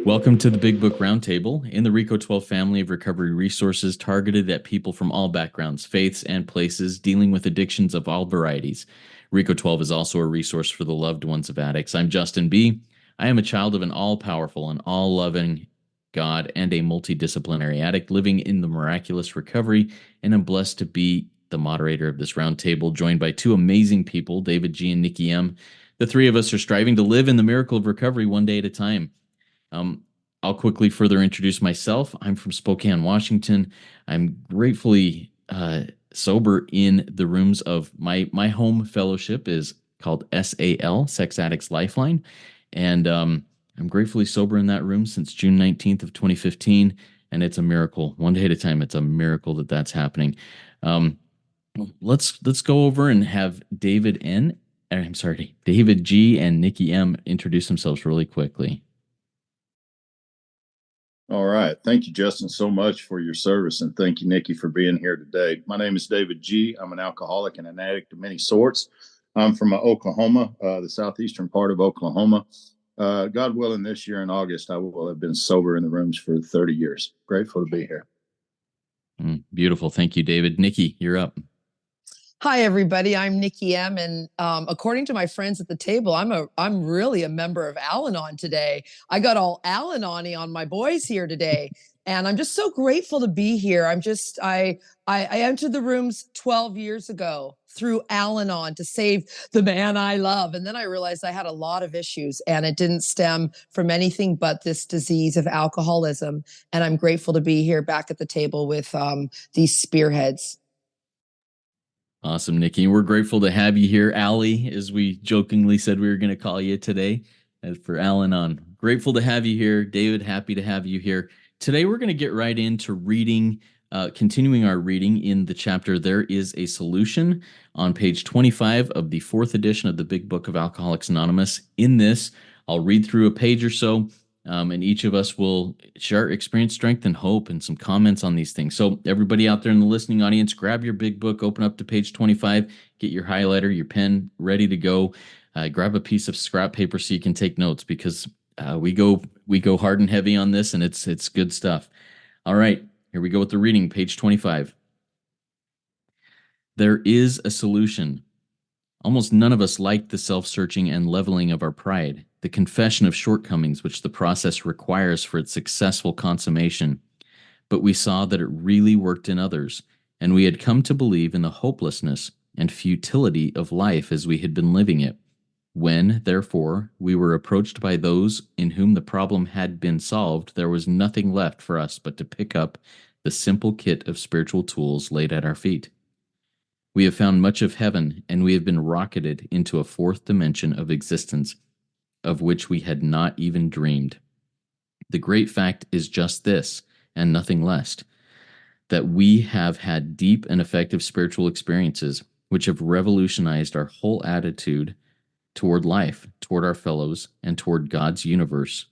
Welcome to the Big Book Roundtable. In the RICO 12 family of recovery resources targeted at people from all backgrounds, faiths, and places dealing with addictions of all varieties. RICO 12 is also a resource for the loved ones of addicts. I'm Justin B. I am a child of an all-powerful and all-loving God and a multidisciplinary addict living in the miraculous recovery, and I'm blessed to be the moderator of this roundtable, joined by two amazing people, David G. and Nikki M. The three of us are striving to live in the miracle of recovery one day at a time. I'll quickly further introduce myself. I'm from Spokane, Washington. I'm gratefully sober in the rooms of my home fellowship is called SAL, Sex Addicts Lifeline. And I'm gratefully sober in that room since June 19th of 2015. And it's a miracle. One day at a time, it's a miracle that that's happening. Let's go over and have David G and Nikki M introduce themselves really quickly. All right. Thank you, Justin, so much for your service. And thank you, Nikki, for being here today. My name is David G. I'm an alcoholic and an addict of many sorts. I'm from Oklahoma, the southeastern part of Oklahoma. God willing, this year in August, I will have been sober in the rooms for 30 years. Grateful to be here. Beautiful. Thank you, David. Nikki, you're up. Hi, everybody. I'm Nikki M. And according to my friends at the table, I'm really a member of Al-Anon today. I got all Al-Anon-y on my boys here today. And I'm just so grateful to be here. I entered the rooms 12 years ago through Al-Anon to save the man I love. And then I realized I had a lot of issues and it didn't stem from anything but this disease of alcoholism. And I'm grateful to be here back at the table with these spearheads. Awesome, Nikki. We're grateful to have you here, Allie, as we jokingly said we were going to call you today for Al-Anon. Grateful to have you here. David, happy to have you here. Today we're going to get right into reading, continuing our reading in the chapter There Is a Solution on page 25 of the 4th edition of the Big Book of Alcoholics Anonymous. In this, I'll read through a page or so, and each of us will share experience, strength, and hope and some comments on these things. So everybody out there in the listening audience, grab your big book, open up to page 25, get your highlighter, your pen ready to go. Grab a piece of scrap paper so you can take notes because we go hard and heavy on this, and it's good stuff. All right, here we go with the reading, page 25. There is a solution. Almost none of us liked the self-searching and leveling of our pride, the confession of shortcomings which the process requires for its successful consummation. But we saw that it really worked in others, and we had come to believe in the hopelessness and futility of life as we had been living it. When, therefore, we were approached by those in whom the problem had been solved, there was nothing left for us but to pick up the simple kit of spiritual tools laid at our feet. We have found much of heaven, and we have been rocketed into a 4th dimension of existence, of which we had not even dreamed. The great fact is just this, and nothing less, that we have had deep and effective spiritual experiences, which have revolutionized our whole attitude toward life, toward our fellows, and toward God's universe.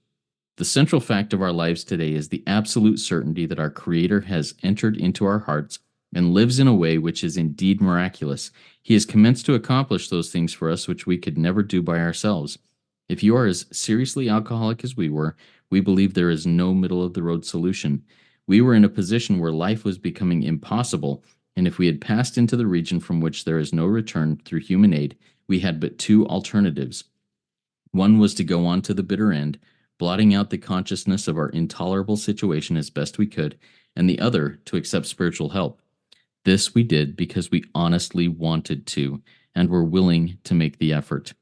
The central fact of our lives today is the absolute certainty that our Creator has entered into our hearts and lives in a way which is indeed miraculous. He has commenced to accomplish those things for us which we could never do by ourselves. If you are as seriously alcoholic as we were, we believe there is no middle-of-the-road solution. We were in a position where life was becoming impossible, and if we had passed into the region from which there is no return through human aid, we had but two alternatives. One was to go on to the bitter end, blotting out the consciousness of our intolerable situation as best we could, and the other to accept spiritual help. This we did because we honestly wanted to and were willing to make the effort.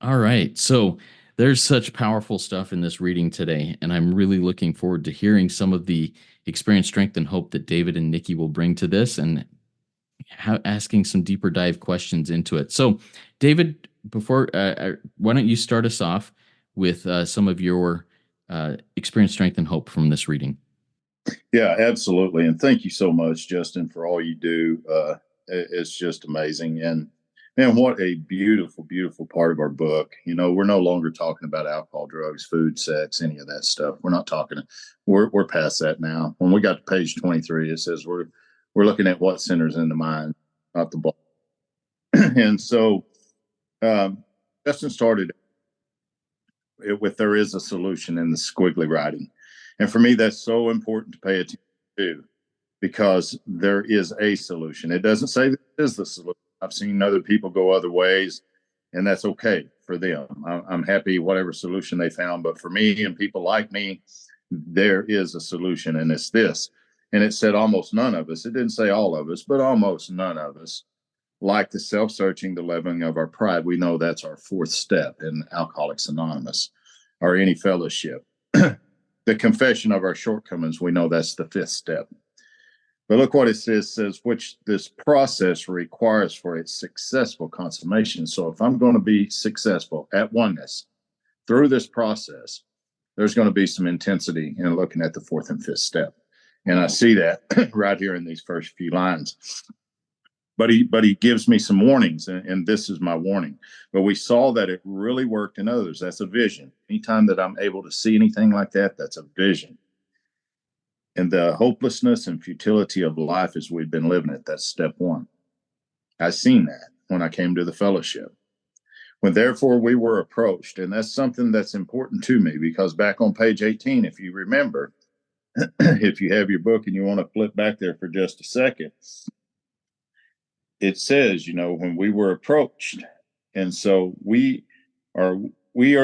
All right, so there's such powerful stuff in this reading today, and I'm really looking forward to hearing some of the experience, strength, and hope that David and Nikki will bring to this and asking some deeper dive questions into it. So, David, before why don't you start us off with some of your experience, strength, and hope from this reading? Yeah, absolutely. And thank you so much, Justin, for all you do. It's just amazing. And man, what a beautiful, beautiful part of our book. You know, we're no longer talking about alcohol, drugs, food, sex, any of that stuff. We're not talking. We're past that now. When we got to page 23, it says we're looking at what centers in the mind, not the body. And so Justin started with there is a solution in the squiggly writing. And for me, that's so important to pay attention to, because there is a solution. It doesn't say this is the solution. I've seen other people go other ways, and that's okay for them. I'm happy whatever solution they found. But for me and people like me, there is a solution, and it's this. And it said almost none of us. It didn't say all of us, but almost none of us like the self-searching, the leveling of our pride. We know that's our fourth step in Alcoholics Anonymous or any fellowship. The confession of our shortcomings, we know that's the fifth step. But look what it says, which this process requires for its successful consummation. So if I'm going to be successful at oneness through this process, there's going to be some intensity in looking at the fourth and fifth step. And I see that right here in these first few lines. But he gives me some warnings, and this is my warning. But we saw that it really worked in others. That's a vision. Anytime that I'm able to see anything like that, that's a vision. And the hopelessness and futility of life as we've been living it, that's step one. I seen that when I came to the fellowship. When therefore we were approached, and that's something that's important to me, because back on page 18, if you remember, if you have your book and you want to flip back there for just a second, it says, when we were approached. And so we are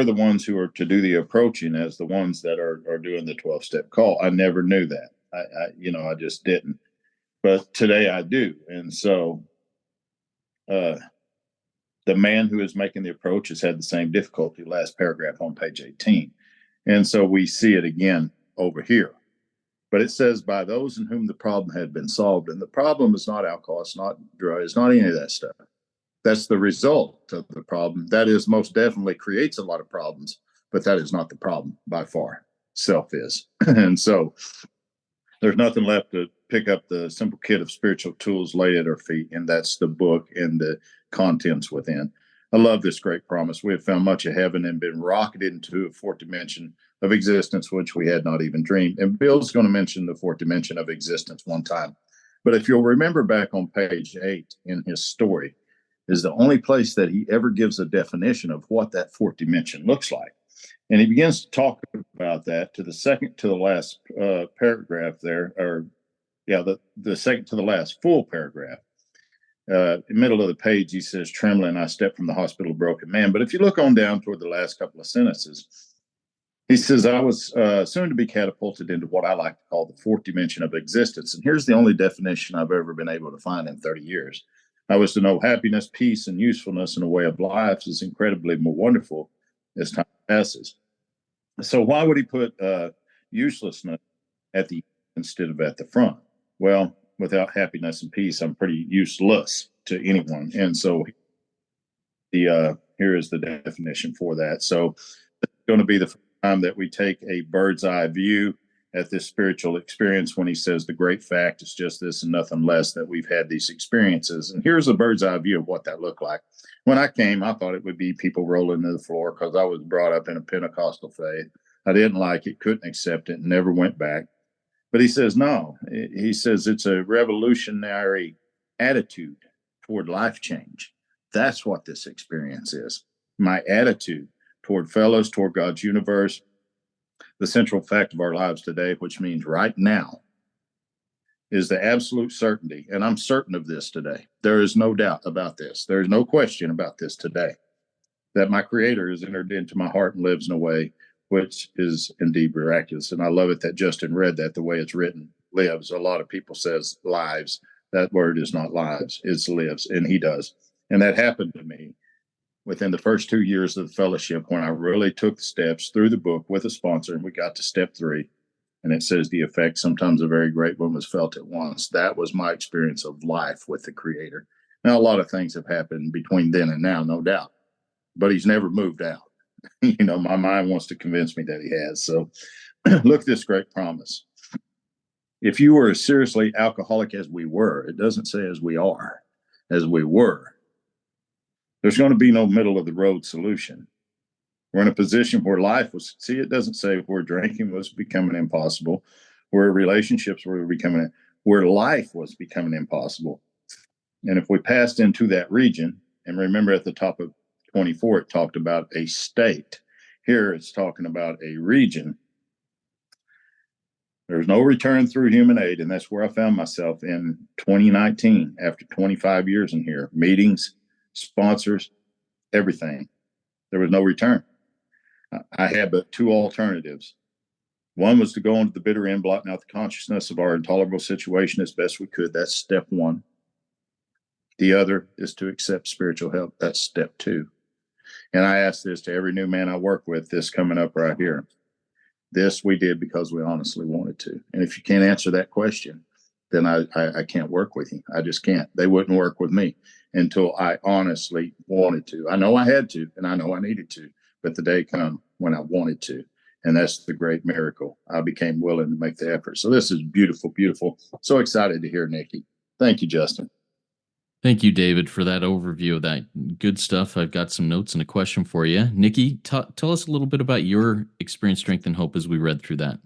the ones who are to do the approaching as the ones that are doing the 12-step call. I never knew that. I just didn't. But today I do. And so the man who is making the approach has had the same difficulty, last paragraph on page 18. And so we see it again over here. But it says, by those in whom the problem had been solved. And the problem is not alcohol, it's not drugs, it's not any of that stuff. That's the result of the problem. That is most definitely creates a lot of problems, but that is not the problem by far. Self is. And so there's nothing left to pick up the simple kit of spiritual tools, lay at our feet, and that's the book and the contents within. I love this great promise. We have found much of heaven and been rocketed into a fourth dimension of existence, which we had not even dreamed. And Bill's going to mention the fourth dimension of existence one time. But if you'll remember back on page 8 in his story, is the only place that he ever gives a definition of what that fourth dimension looks like. And he begins to talk about that to the second to the last paragraph there, the second to the last full paragraph. In the middle of the page, he says, trembling, I stepped from the hospital, broken man. But if you look on down toward the last couple of sentences, he says, I was soon to be catapulted into what I like to call the fourth dimension of existence. And here's the only definition I've ever been able to find in 30 years. I was to know happiness, peace, and usefulness in a way of life is incredibly more wonderful as time passes. So why would he put uselessness at the instead of at the front? Well, without happiness and peace, I'm pretty useless to anyone. And so here is the definition for that. So it's going to be the first time that we take a bird's eye view at this spiritual experience when he says the great fact is just this and nothing less, that we've had these experiences. And here's a bird's eye view of what that looked like. When I came, I thought it would be people rolling to the floor because I was brought up in a Pentecostal faith. I didn't like it, couldn't accept it, never went back. But he says, no, he says it's a revolutionary attitude toward life change. That's what this experience is. My attitude toward fellows, toward God's universe, the central fact of our lives today, which means right now, is the absolute certainty. And I'm certain of this today. There is no doubt about this. There is no question about this today, that my Creator has entered into my heart and lives in a way which is indeed miraculous. And I love it that Justin read that the way it's written, lives. A lot of people says lives. That word is not lives, it's lives, and he does. And that happened to me within the first 2 years of the fellowship when I really took the steps through the book with a sponsor, and we got to step 3. And it says the effect, sometimes a very great one, was felt at once. That was my experience of life with the Creator. Now, a lot of things have happened between then and now, no doubt, but he's never moved out. My mind wants to convince me that he has. So look at this great promise. If you were as seriously alcoholic as we were, it doesn't say as we are, as we were, there's going to be no middle of the road solution. We're in a position where life was, see, it doesn't say where drinking was becoming impossible, where relationships were becoming, where life was becoming impossible. And if we passed into that region, and remember at the top of 24, it talked about a state. Here it's talking about a region. There's no return through human aid, and that's where I found myself in 2019 after 25 years in here. Meetings, sponsors, everything. There was no return. I had but two alternatives. One was to go into the bitter end, blotting out the consciousness of our intolerable situation as best we could. That's step one. The other is to accept spiritual help. That's step two. And I ask this to every new man I work with, this coming up right here. This we did because we honestly wanted to. And if you can't answer that question, then I can't work with you. I just can't. They wouldn't work with me until I honestly wanted to. I know I had to, and I know I needed to, but the day come when I wanted to. And that's the great miracle. I became willing to make the effort. So this is beautiful, beautiful. So excited to hear, Nikki. Thank you, Justin. Thank you, David, for that overview of that. Good stuff. I've got some notes and a question for you. Nikki, tell us a little bit about your experience, strength, and hope as we read through that.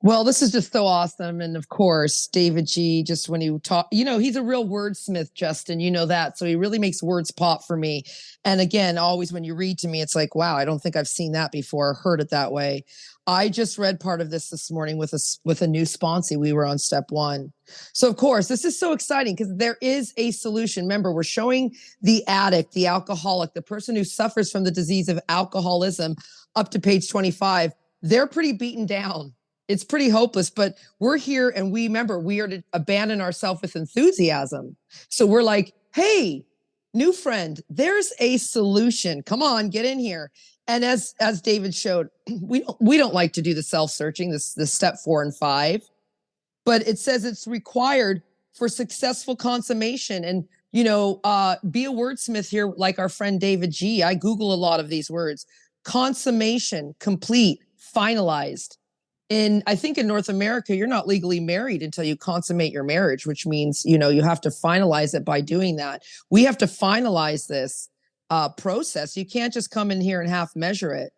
Well, this is just so awesome. And of course, David G., just when you talk, he's a real wordsmith, Justin, you know that. So he really makes words pop for me. And again, always when you read to me, it's like, wow, I don't think I've seen that before, heard it that way. I just read part of this morning with a new sponsee. We were on step one. So of course, this is so exciting because there is a solution. Remember, we're showing the addict, the alcoholic, the person who suffers from the disease of alcoholism up to page 25. They're pretty beaten down. It's pretty hopeless, but we're here and we are to abandon ourselves with enthusiasm. So we're like, hey, new friend, there's a solution. Come on, get in here. And as David showed, we don't like to do the self-searching, this step 4 and 5, but it says it's required for successful consummation. And, be a wordsmith here like our friend David G. I Google a lot of these words. Consummation, complete, finalized. I think in North America, you're not legally married until you consummate your marriage, which means, you have to finalize it by doing that. We have to finalize this process. You can't just come in here and half measure it.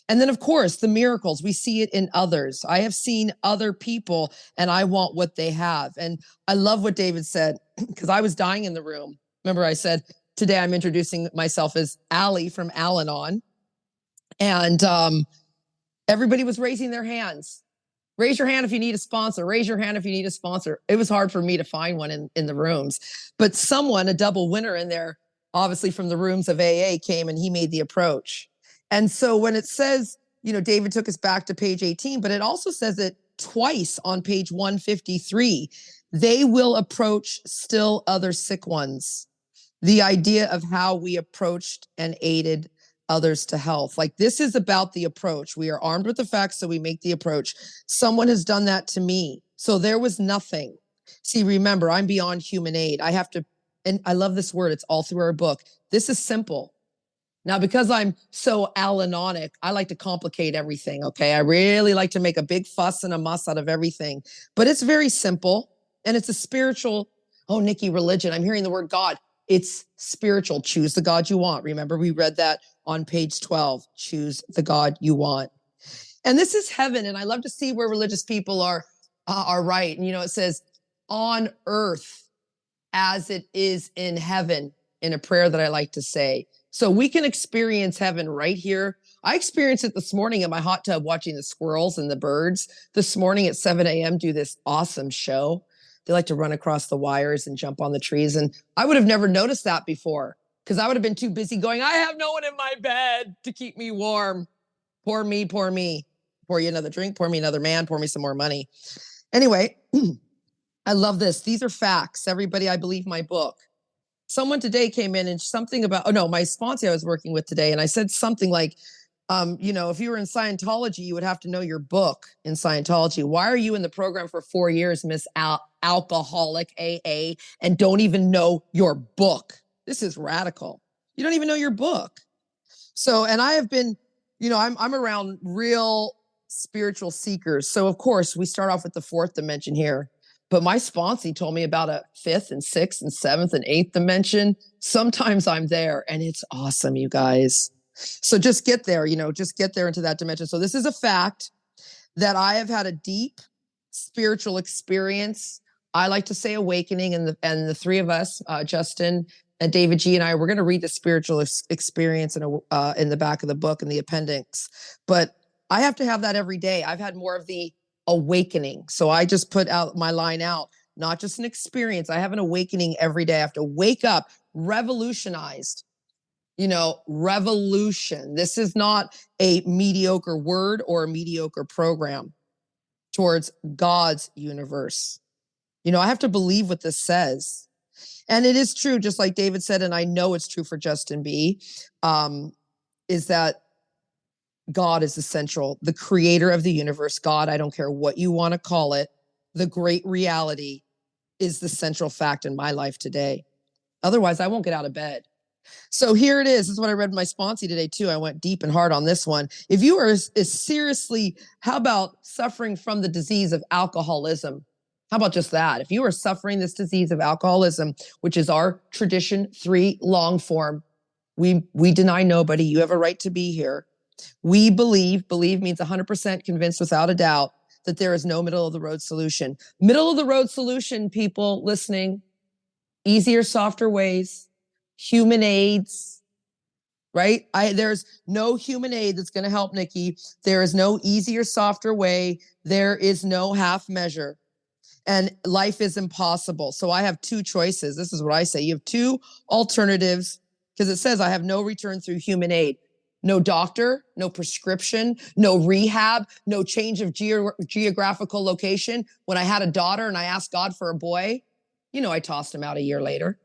And then, of course, the miracles, we see it in others. I have seen other people and I want what they have. And I love what David said, because I was dying in the room. Remember, I said, today I'm introducing myself as Allie from Al-Anon. And everybody was raising their hands. Raise your hand if you need a sponsor. Raise your hand if you need a sponsor. It was hard for me to find one in the rooms. But someone, a double winner in there, obviously from the rooms of AA, came and he made the approach. And so when it says, David took us back to page 18, but it also says it twice on page 153. They will approach still other sick ones. The idea of how we approached and aided others to health. Like, this is about the approach. We are armed with the facts, so we make the approach. Someone has done that to me. So there was nothing. See, remember, I'm beyond human aid. I have to, and I love this word. It's all through our book. This is simple. Now, because I'm so Al-Anonic, I like to complicate everything, okay? I really like to make a big fuss and a muss out of everything. But it's very simple, and it's a spiritual, Nikki, religion. I'm hearing the word God. It's spiritual. Choose the God you want. Remember, we read that on page 12. Choose the God you want. And this is heaven. And I love to see where religious people are right. And, it says, on earth as it is in heaven, in a prayer that I like to say. So we can experience heaven right here. I experienced it this morning in my hot tub watching the squirrels and the birds this morning at 7 a.m. do this awesome show. They like to run across the wires and jump on the trees. And I would have never noticed that before because I would have been too busy going, I have no one in my bed to keep me warm. Pour me, pour me. Pour you another drink, pour me another man, pour me some more money. Anyway, I love this. These are facts. Everybody, I believe my book. Someone today came in and something about, my sponsor I was working with today. And I said something like, if you were in Scientology, you would have to know your book in Scientology. Why are you in the program for 4 years, Miss Alcoholic AA, and don't even know your book? This is radical. You don't even know your book. So, and I have been, I'm around real spiritual seekers. So of course we start off with the 4th dimension here, but my sponsee told me about a 5th and 6th and 7th and 8th dimension. Sometimes I'm there and it's awesome, you guys. So just get there, just get there into that dimension. So this is a fact that I have had a deep spiritual experience. I like to say awakening, and the three of us, Justin And David G and I, we're going to read the spiritual experience in the back of the book in the appendix. But I have to have that every day. I've had more of the awakening. So I just put out my line out, not just an experience. I have an awakening every day. I have to wake up revolutionized. Revolution. This is not a mediocre word or a mediocre program towards God's universe. I have to believe what this says. And it is true, just like David said, and I know it's true for Justin B., is that God is essential, the creator of the universe. God, I don't care what you want to call it, the great reality is the central fact in my life today. Otherwise, I won't get out of bed. So here it is. This is what I read in my sponsee today, too. I went deep and hard on this one. If you are as seriously, how about suffering from the disease of alcoholism? How about just that? If you are suffering this disease of alcoholism, which is our tradition 3 long form, we deny nobody. You have a right to be here. We believe means 100% convinced without a doubt that there is no middle of the road solution. Middle of the road solution, people listening, easier, softer ways, human aids, right? There's no human aid that's going to help Nikki. There is no easier, softer way. There is no half measure. And life is impossible. So I have 2 choices. This is what I say. You have 2 alternatives because it says I have no return through human aid. No doctor, no prescription, no rehab, no change of geographical location. When I had a daughter and I asked God for a boy, I tossed him out a year later.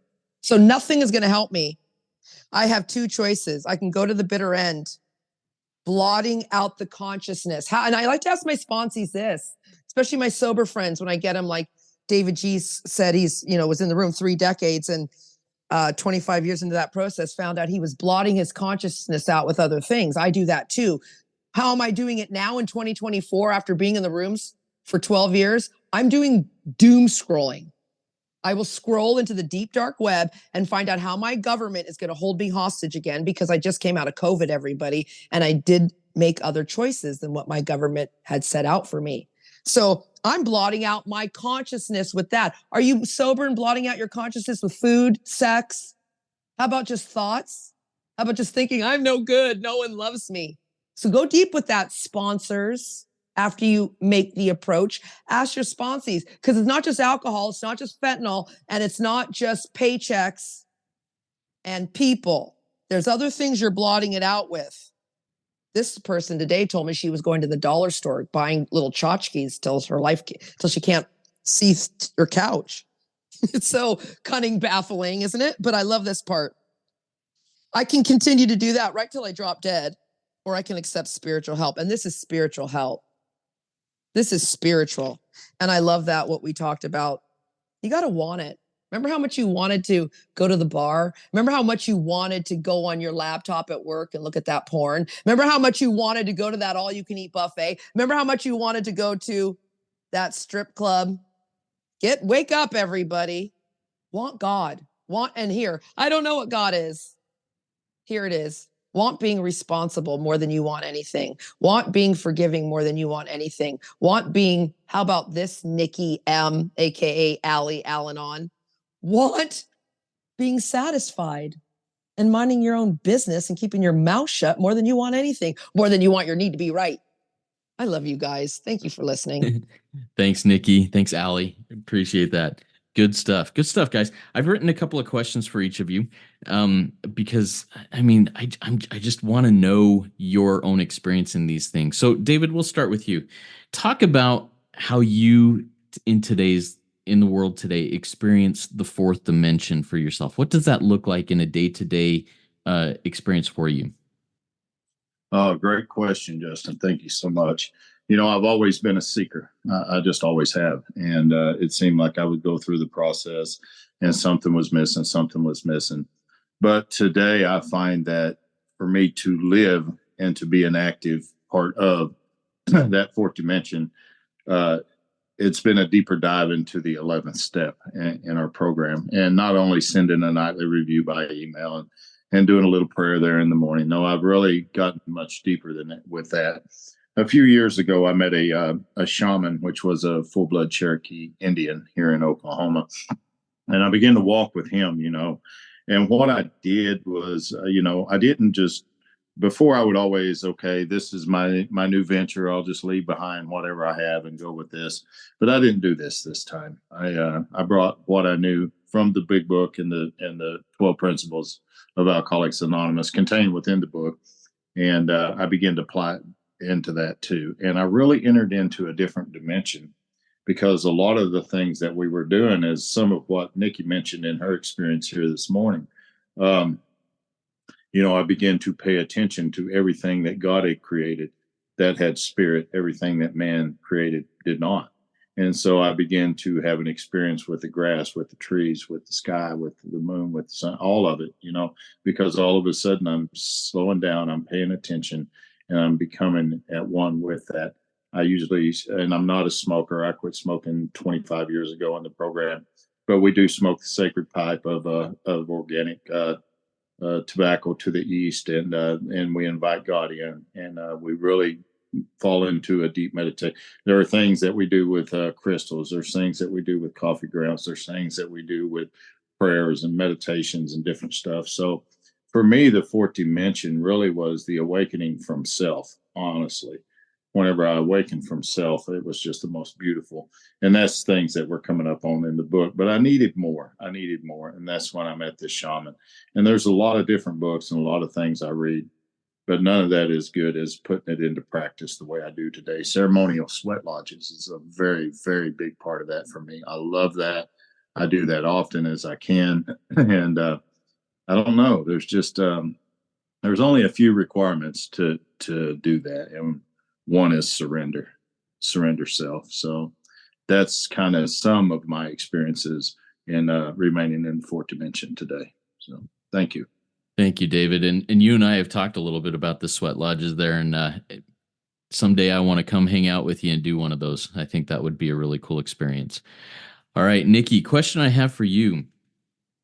So nothing is going to help me. I have 2 choices. I can go to the bitter end, blotting out the consciousness. And I like to ask my sponsees this, especially my sober friends, when I get them, like David G said, he's, was in the room 3 decades and 25 years into that process, found out he was blotting his consciousness out with other things. I do that too. How am I doing it now in 2024 after being in the rooms for 12 years? I'm doing doom scrolling. I will scroll into the deep, dark web and find out how my government is going to hold me hostage again because I just came out of COVID, everybody, and I did make other choices than what my government had set out for me. So I'm blotting out my consciousness with that. Are you sober and blotting out your consciousness with food, sex? How about just thoughts? How about just thinking, I'm no good, no one loves me? So go deep with that, sponsors. After you make the approach, ask your sponsees, because it's not just alcohol, it's not just fentanyl, and it's not just paychecks and people. There's other things you're blotting it out with. This person today told me she was going to the dollar store buying little tchotchkes till she can't see her couch. It's so cunning, baffling, isn't it? But I love this part. I can continue to do that right till I drop dead, or I can accept spiritual help. And this is spiritual help. This is spiritual. And I love that, what we talked about. You got to want it. Remember how much you wanted to go to the bar? Remember how much you wanted to go on your laptop at work and look at that porn? Remember how much you wanted to go to that all-you-can-eat buffet? Remember how much you wanted to go to that strip club? Wake up, everybody. Want God. And here, I don't know what God is. Here it is. Want being responsible more than you want anything. Want being forgiving more than you want anything. Want being, how about this, Nikki M, aka Allie Al-Anon? Want being satisfied and minding your own business and keeping your mouth shut more than you want anything, more than you want your need to be right. I love you guys. Thank you for listening. Thanks, Nikki. Thanks, Allie. Appreciate that. Good stuff. Good stuff, guys. I've written a couple of questions for each of you because, I just want to know your own experience in these things. So, David, we'll start with you. Talk about how you, in the world today, experience the 4th dimension for yourself. What does that look like in a day-to-day experience for you? Oh, great question, Justin. Thank you so much. I've always been a seeker. I just always have. And it seemed like I would go through the process and something was missing. But today I find that for me to live and to be an active part of that 4th dimension, it's been a deeper dive into the 11th step in our program. And not only sending a nightly review by email and doing a little prayer there in the morning. No, I've really gotten much deeper than that with that. A few years ago, I met a shaman, which was a full-blood Cherokee Indian here in Oklahoma. And I began to walk with him, And what I did was, I didn't just, before I would always, okay, this is my new venture. I'll just leave behind whatever I have and go with this. But I didn't do this time. I brought what I knew from the Big Book and the 12 principles of Alcoholics Anonymous contained within the book, and I began to apply it into that too. And I really entered into a different dimension, because a lot of the things that we were doing is some of what Nikki mentioned in her experience here this morning. I began to pay attention to everything that God had created that had spirit. Everything that man created did not. And so I began to have an experience with the grass, with the trees, with the sky, with the moon, with the sun, all of it, because all of a sudden I'm slowing down, I'm paying attention, and I'm becoming at one with that. And I'm not a smoker. I quit smoking 25 years ago in the program, but we do smoke the sacred pipe of organic tobacco to the east, and we invite God in, and we really fall into a deep meditation. There are things that we do with crystals. There's things that we do with coffee grounds. There's things that we do with prayers and meditations and different stuff. So for me, the fourth dimension really was the awakening from self, honestly. Whenever I awakened from self, it was just the most beautiful. And that's things that we're coming up on in the book. But I needed more. And that's when I met this shaman. And there's a lot of different books and a lot of things I read, but none of that is good as putting it into practice the way I do today. Ceremonial sweat lodges is a very, very big part of that for me. I love that. I do that often as I can. And I don't know. There's just there's only a few requirements to do that. And one is surrender self. So that's kind of some of my experiences in remaining in the fourth dimension today. So thank you. Thank you, David. And you and I have talked a little bit about the sweat lodges there. And someday I want to come hang out with you and do one of those. I think that would be a really cool experience. All right, Nikki, question I have for you.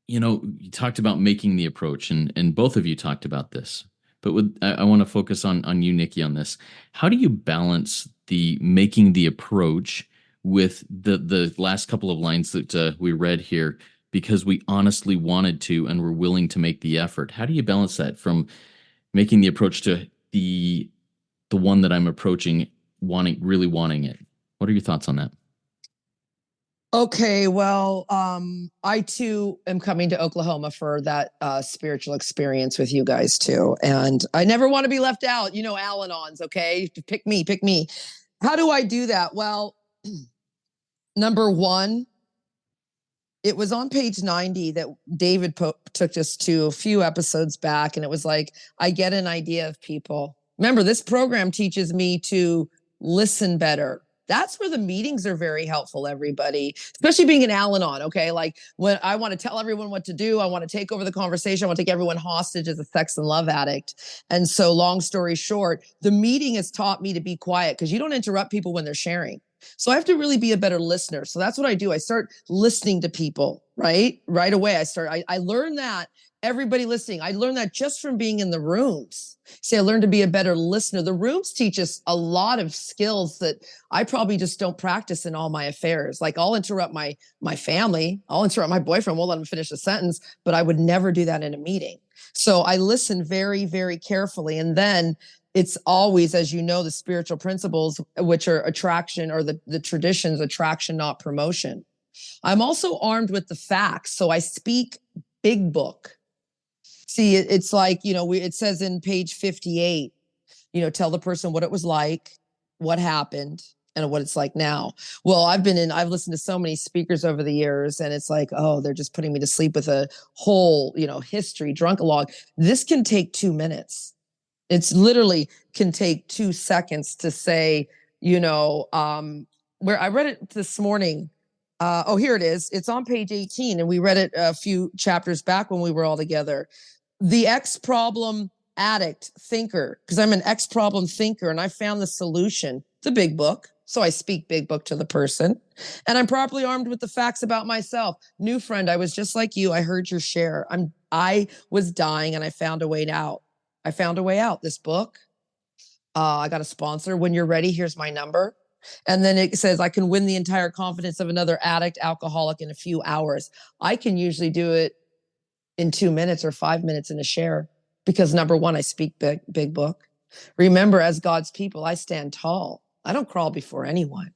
You talked about making the approach, and both of you talked about this. But I want to focus on you, Nikki, on this. How do you balance the making the approach with the last couple of lines that we read here, because we honestly wanted to and were willing to make the effort? How do you balance that from making the approach to the one that I'm approaching, really wanting it? What are your thoughts on that? Okay, well, I too am coming to Oklahoma for that spiritual experience with you guys too. And I never want to be left out. Al-Anons, okay? Pick me. How do I do that? Well, number one, it was on page 90 that David took us to a few episodes back. And it was like, I get an idea of people. Remember, this program teaches me to listen better. That's where the meetings are very helpful, everybody, especially being an Al-Anon, okay? Like when I want to tell everyone what to do, I want to take over the conversation, I want to take everyone hostage as a sex and love addict. And so long story short, the meeting has taught me to be quiet, because you don't interrupt people when they're sharing. So I have to really be a better listener. So that's what I do. I start listening to people, right away. I learned that everybody listening. I learned that just from being in the rooms. See, I learned to be a better listener. The rooms teach us a lot of skills that I probably just don't practice in all my affairs. Like I'll interrupt my family. I'll interrupt my boyfriend. Won't let him finish a sentence, but I would never do that in a meeting. So I listen very, very carefully. And then it's always, as you know, the spiritual principles, which are attraction, or the traditions, attraction, not promotion. I'm also armed with the facts. So I speak big book. See, it's like, it says in page 58, tell the person what it was like, what happened, and what it's like now. Well, I've listened to so many speakers over the years, and it's like, oh, they're just putting me to sleep with a whole, history, drunk log. This can take 2 minutes. It's literally can take 2 seconds to say, where I read it this morning. Here it is. It's on page 18, and we read it a few chapters back when we were all together. The ex-problem addict thinker, because I'm an ex-problem thinker, and I found the solution, the big book. So I speak big book to the person, and I'm properly armed with the facts about myself. New friend, I was just like you. I heard your share. I was dying, and I found a way out. This book. I got a sponsor. When you're ready, here's my number. And then it says, I can win the entire confidence of another addict, alcoholic in a few hours. I can usually do it in 2 minutes or 5 minutes in a share, because number one, I speak big book. Remember, as God's people, I stand tall. I don't crawl before anyone.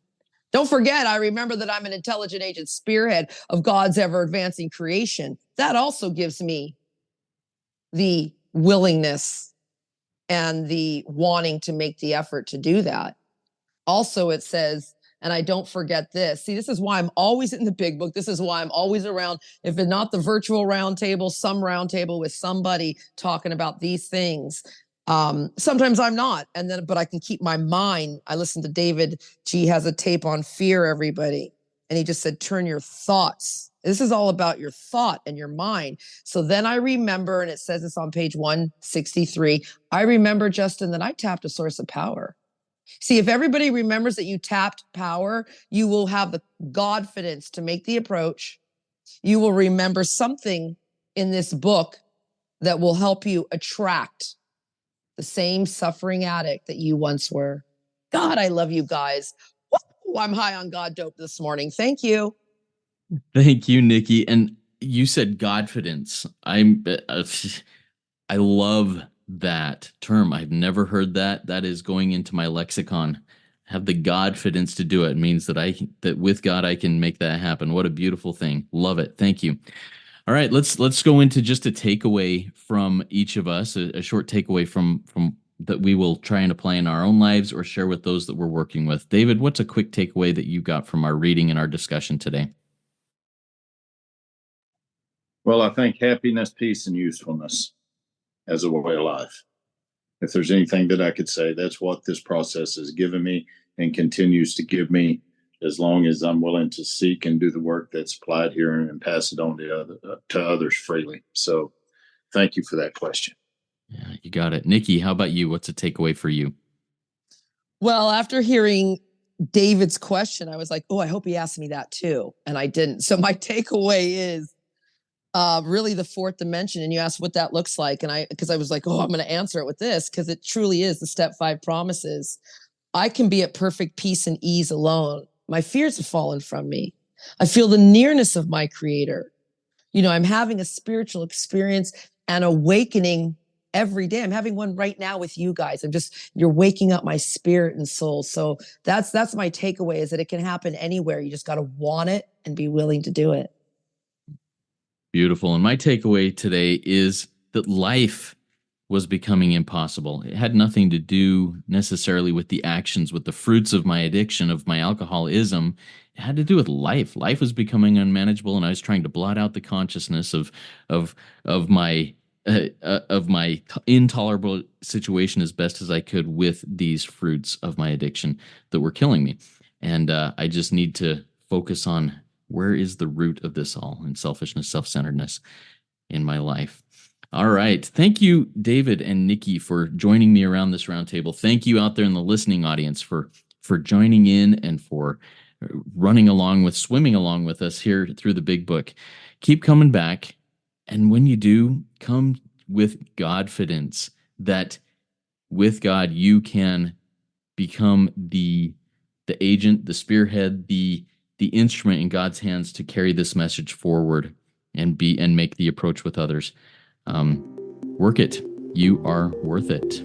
Don't forget, I remember that I'm an intelligent agent spearhead of God's ever advancing creation. That also gives me the willingness and the wanting to make the effort to do that. Also, it says, and I don't forget this. See, this is why I'm always in the big book. This is why I'm always around, if it's not the virtual roundtable, some roundtable with somebody talking about these things. Sometimes I'm not, but I can keep my mind. I listened to David G has a tape on fear, everybody. And he just said, turn your thoughts. This is all about your thought and your mind. So then I remember, and it says this on page 163, I remember, Justin, that I tapped a source of power. See, if everybody remembers that you tapped power, you will have the Godfidence to make the approach. You will remember something in this book that will help you attract the same suffering addict that you once were. God, I love you guys. Woo, I'm high on God dope this morning. Thank you. Thank you, Nikki. And you said Godfidence. I love that term. I've never heard that. That is going into my lexicon. Have the Godfidence to do it. It means that with God I can make that happen. What a beautiful thing. Love it. Thank you. All right, let's go into just a takeaway from each of us, a short takeaway from that we will try and apply in our own lives or share with those that we're working with. David, what's a quick takeaway that you got from our reading and our discussion today? Well, I think happiness, peace, and usefulness as a way of life. If there's anything that I could say, that's what this process has given me and continues to give me, as long as I'm willing to seek and do the work that's applied here and pass it on to others freely. So thank you for that question. Yeah, you got it. Nikki, how about you? What's a takeaway for you? Well, after hearing David's question, I was like, oh, I hope he asked me that too. And I didn't. So my takeaway is really the fourth dimension. And you asked what that looks like. And because I was like, oh, I'm going to answer it with this, because it truly is the step 5 promises. I can be at perfect peace and ease alone. My fears have fallen from me. I feel the nearness of my creator. You know, I'm having a spiritual experience and awakening every day. I'm having one right now with you guys. You're waking up my spirit and soul. So that's my takeaway, is that it can happen anywhere. You just got to want it and be willing to do it. Beautiful. And my takeaway today is that life was becoming impossible. It had nothing to do necessarily with the actions, with the fruits of my addiction, of my alcoholism. It had to do with life. Life was becoming unmanageable, and I was trying to blot out the consciousness of my intolerable situation as best as I could with these fruits of my addiction that were killing me. And I just need to focus on where is the root of this all, and selfishness, self-centeredness in my life. All right. Thank you, David and Nikki, for joining me around this roundtable. Thank you out there in the listening audience for joining in and for swimming along with us here through the Big Book. Keep coming back. And when you do, come with Godfidence that with God, you can become the agent, the spearhead, the instrument in God's hands to carry this message forward and make the approach with others. Work it. You are worth it.